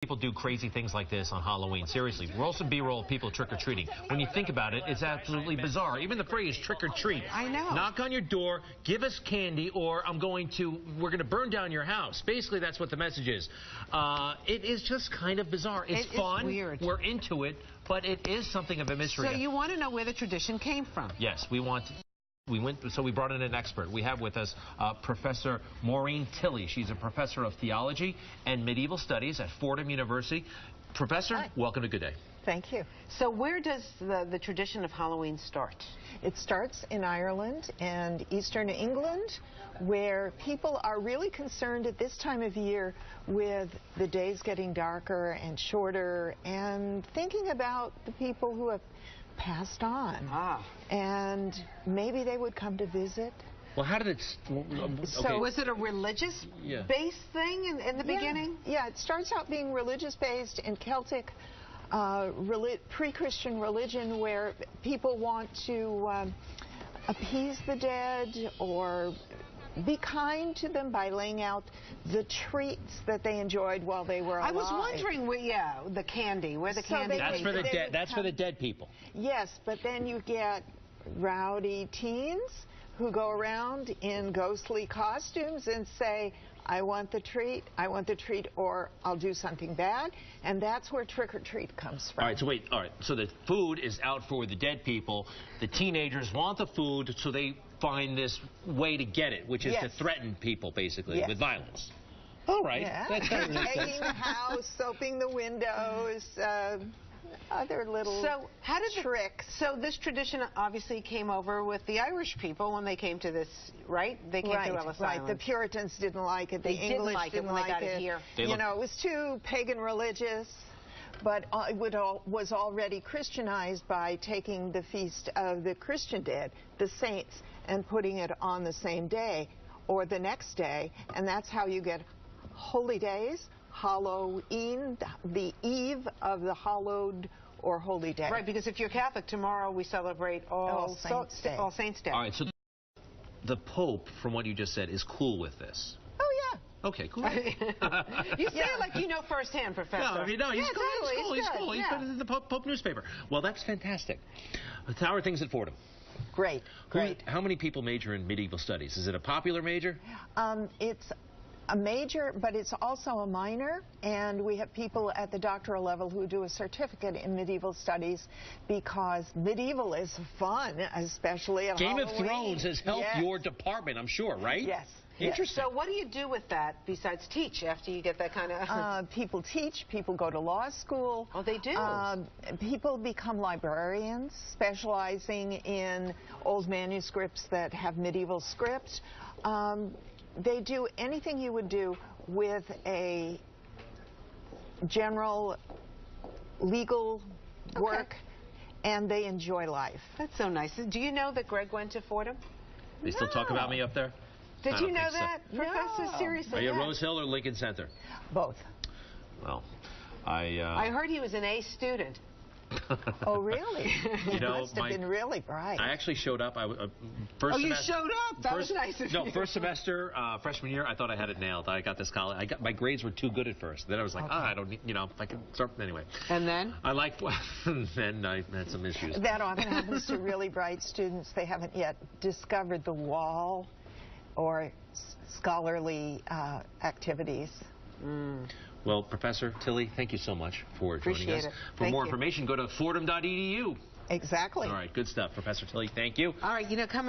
People do crazy things like this on Halloween. Seriously, roll some B-roll of people trick-or-treating. When you think about it, it's absolutely bizarre. Even the phrase trick-or-treat. I know. Knock on your door, give us candy, or we're going to burn down your house. Basically, that's what the message is. It is just kind of bizarre. It's fun. Weird. We're into it, but it is something of a mystery. So you want to know where the tradition came from? Yes, we brought in an expert. We have with us Professor Maureen Tilley. She's a professor of theology and medieval studies at Fordham University. Professor, hi. Welcome to Good Day. Thank you. So where does the tradition of Halloween start? It starts in Ireland and Eastern England, where people are really concerned at this time of year with the days getting darker and shorter and thinking about the people who have passed on. And maybe they would come to visit. Well, how did it... Okay. So was it a religious-based thing in the beginning? Yeah, it starts out being religious-based in Celtic pre-Christian religion, where people want to appease the dead or be kind to them by laying out the treats that they enjoyed while they were alive. I was wondering the candy, where the candy... That's for the dead. That's for the dead people. Yes, but then you get rowdy teens who go around in ghostly costumes and say, I want the treat, or I'll do something bad. And that's where trick-or-treat comes from. All right, so the food is out for the dead people. The teenagers want the food, so they find this way to get it, which is to threaten people, basically, with violence. All right. Yeah. That's Taking the house, soaping the windows, other little tricks. So this tradition obviously came over with the Irish people when they came to this, right? They came to Ellis Island. The Puritans didn't like it. The English didn't like it. Here. You know, it was too pagan religious. But it was already Christianized by taking the feast of the Christian dead, the saints, and putting it on the same day or the next day. And that's how you get holy days, Halloween, the eve of the hallowed or holy day. Right, because if you're Catholic, tomorrow we celebrate All Saints Day. All right, so the Pope, from what you just said, is cool with this. Okay, cool. You say it like you know firsthand, Professor. No, he's cool. He's cool. He's been in the Pope newspaper. Well, that's fantastic. How are things at Fordham? Great. How many people major in medieval studies? Is it a popular major? It's a major, but it's also a minor, and we have people at the doctoral level who do a certificate in medieval studies because medieval is fun, especially at Game Halloween. of Thrones has helped your department, I'm sure, right? Yes. Interesting. So what do you do with that besides teach after you get that kind of... People teach. People go to law school. Oh, they do? People become librarians, specializing in old manuscripts that have medieval script. They do anything you would do with a general legal work, and they enjoy life. That's so nice. Do you know that Greg went to Fordham? They still talk about me up there? Did you know that, Professor? No. Seriously? Are you Rose Hill or Lincoln Center? Both. Well, I heard he was an A student. Oh, really? You know, must have been really bright. I actually showed up. First semester, you showed up? That was nice of you. No, first semester, freshman year, I thought I had it nailed. I got this college. My grades were too good at first. Then I was like, I don't need, I can start anyway. And then? Then I had some issues. That often happens to really bright students. They haven't yet discovered the wall or scholarly activities. Well, Professor Tilley, thank you so much for joining us. For more information, go to fordham.edu. Exactly. All right, good stuff. Professor Tilley, thank you. All right, coming